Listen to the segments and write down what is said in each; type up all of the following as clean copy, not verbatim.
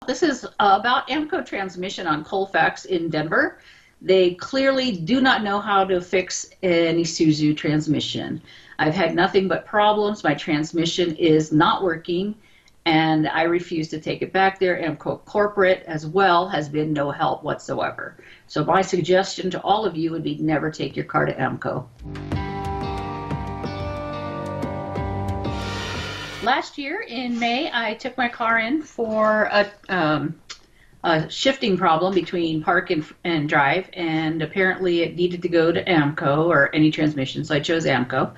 This is about Aamco transmission on Colfax in Denver. They clearly do not know how to fix an Isuzu transmission. I've had nothing but problems. My transmission is not working, and I refuse to take it back there. Aamco corporate as well has been no help whatsoever. So my suggestion to all of you would be never take your car to Aamco. Last year in May, I took my car in for a shifting problem between park and drive, and apparently it needed to go to Aamco or any transmission, so I chose Aamco.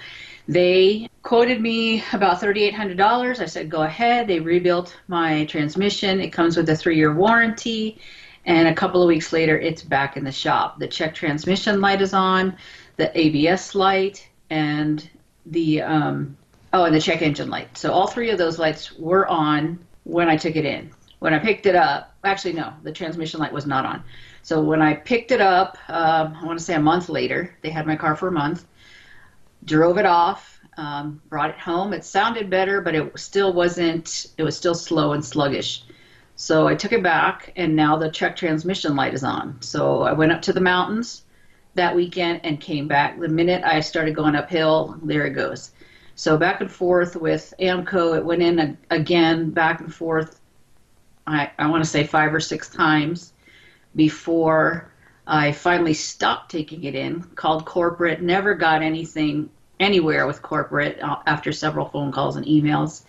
They quoted me about $3,800. I said, go ahead. They rebuilt my transmission. It comes with a 3-year warranty, and a couple of weeks later, it's back in the shop. The check transmission light is on, the ABS light, and the and the check engine light. So all 3 of those lights were on when I took it in. When I picked it up, actually no, the transmission light was not on. So when I picked it up, I want to say a month later, they had my car for a month, drove it off, brought it home. It sounded better, but it still wasn't, it was still slow and sluggish. So I took it back, and now the check transmission light is on. So I went up to the mountains that weekend and came back. The minute I started going uphill, there it goes. So back and forth with Aamco, it went in again, back and forth, I want to say 5 or 6 times before I finally stopped taking it in, called corporate, never got anything anywhere with corporate after several phone calls and emails.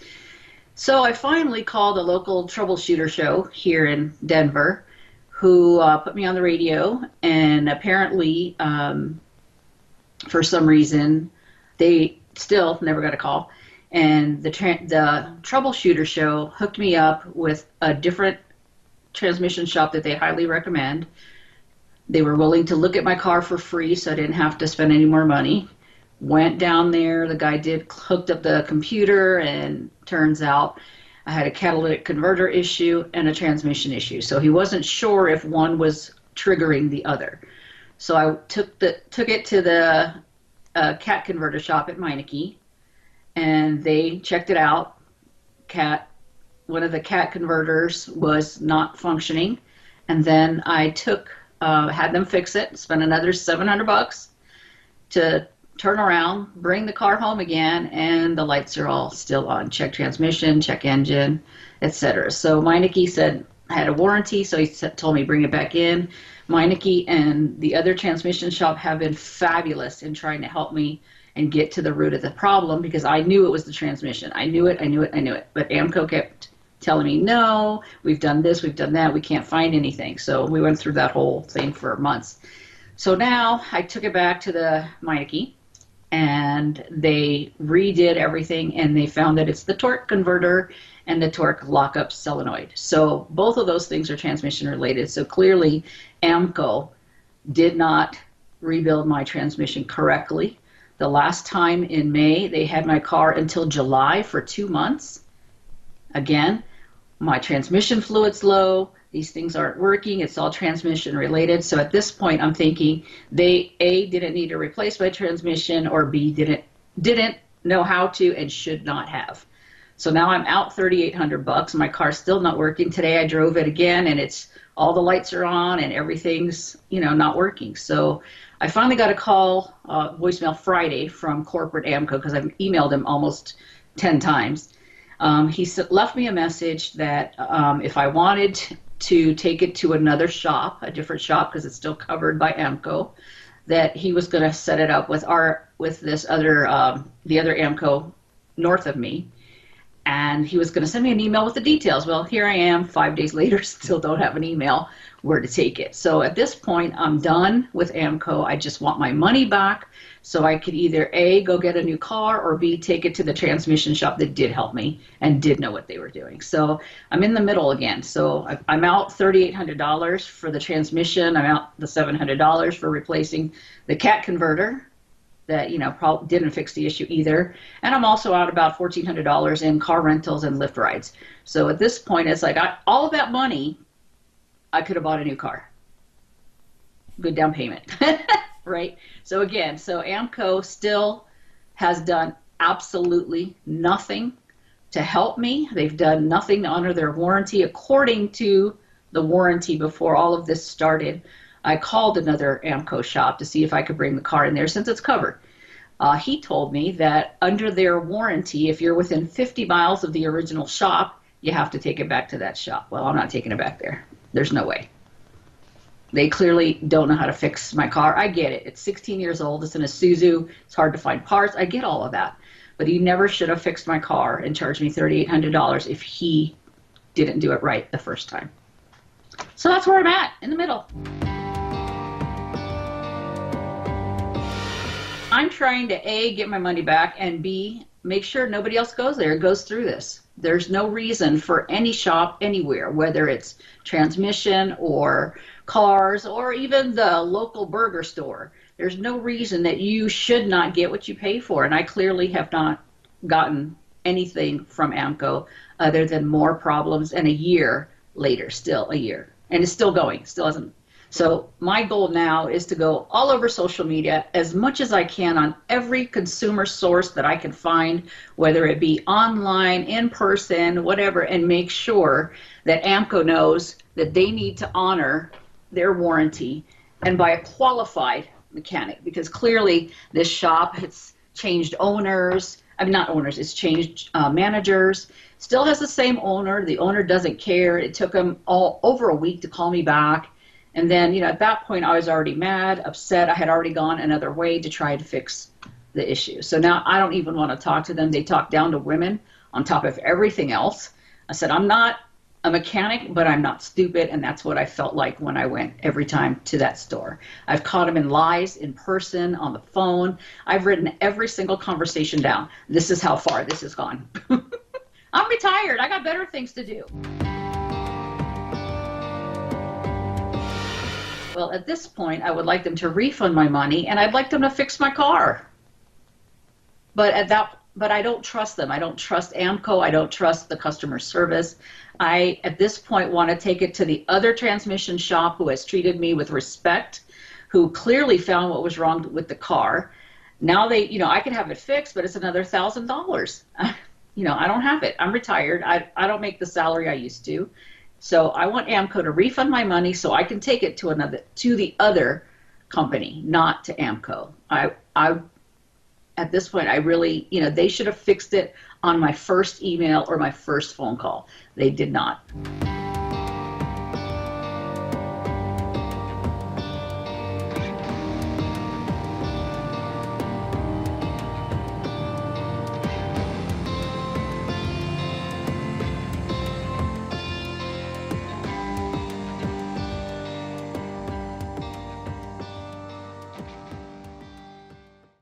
So I finally called a local troubleshooter show here in Denver who put me on the radio, and apparently for some reason they still never got a call, and the troubleshooter show hooked me up with a different transmission shop that they highly recommend. They were willing to look at my car for free, so I didn't have to spend any more money. Went down there, the guy hooked up the computer, and turns out I had a catalytic converter issue and a transmission issue. So he wasn't sure if one was triggering the other. So I took it to the cat converter shop at Meineke, and they checked it out. One of the cat converters was not functioning, and then I had them fix it, spent another $700 to turn around, bring the car home again, and the lights are all still on. Check transmission, check engine, etc. So Meineke said I had a warranty, so he told me bring it back in. Meineke and the other transmission shop have been fabulous in trying to help me and get to the root of the problem, because I knew it was the transmission. I knew it. But Aamco kept telling me, no, we've done this, we've done that, we can't find anything. So we went through that whole thing for months. So now I took it back to the Meineke, and they redid everything, and they found that it's the torque converter and the torque lockup solenoid. So both of those things are transmission related. So clearly Aamco did not rebuild my transmission correctly. The last time in May, they had my car until July for 2 months. Again, my transmission fluid's low, these things aren't working, it's all transmission related. So at this point I'm thinking they A, didn't need to replace my transmission, or B, didn't know how to and should not have. So now I'm out $3,800. My car's still not working. Today I drove it again, and it's all the lights are on and everything's not working. So I finally got a call, voicemail Friday from corporate Aamco, because I've emailed him almost 10 times. He left me a message that if I wanted to take it to another shop, a different shop, because it's still covered by Aamco, that he was going to set it up with this other the other Aamco north of me, and he was going to send me an email with the details. Well, here I am 5 days later, still don't have an email where to take it. So at this point, I'm done with Aamco. I just want my money back, so I could either A, go get a new car, or B, take it to the transmission shop that did help me and did know what they were doing. So I'm in the middle again. So I'm out $3,800 for the transmission. I'm out the $700 for replacing the cat converter that probably didn't fix the issue either. And I'm also out about $1,400 in car rentals and Lyft rides. So at this point, it's like all of that money, I could have bought a new car. Good down payment, right? So again, Aamco still has done absolutely nothing to help me. They've done nothing to honor their warranty. According to the warranty before all of this started, I called another Aamco shop to see if I could bring the car in there since it's covered. He told me that under their warranty, if you're within 50 miles of the original shop, you have to take it back to that shop. Well, I'm not taking it back there. There's no way. They clearly don't know how to fix my car. I get it. It's 16 years old. It's an Isuzu. It's hard to find parts. I get all of that. But he never should have fixed my car and charged me $3,800 if he didn't do it right the first time. So that's where I'm at, in the middle. I'm trying to A, get my money back, and B, make sure nobody else goes there and goes through this. There's no reason for any shop anywhere, whether it's transmission or cars or even the local burger store. There's no reason that you should not get what you pay for. And I clearly have not gotten anything from Aamco other than more problems, and a year later, still a year. And it's still going, still hasn't. So my goal now is to go all over social media as much as I can on every consumer source that I can find, whether it be online, in person, whatever, and make sure that Aamco knows that they need to honor their warranty and by a qualified mechanic, because clearly this shop has changed owners. I mean, not owners, it's changed managers. Still has the same owner. The owner doesn't care. It took him all over a week to call me back. And then, at that point, I was already mad, upset. I had already gone another way to try to fix the issue. So now I don't even want to talk to them. They talk down to women on top of everything else. I said, I'm not a mechanic, but I'm not stupid. And that's what I felt like when I went every time to that store. I've caught them in lies, in person, on the phone. I've written every single conversation down. This is how far this has gone. I'm retired. I got better things to do. Well, at this point, I would like them to refund my money, and I'd like them to fix my car. But I don't trust them. I don't trust Aamco. I don't trust the customer service. I, at this point, want to take it to the other transmission shop who has treated me with respect, who clearly found what was wrong with the car. Now I can have it fixed, but it's another $1,000. I don't have it. I'm retired. I don't make the salary I used to. So I want Aamco to refund my money so I can take it to the other company, not to Aamco. At this point, I really, they should have fixed it on my first email or my first phone call. They did not.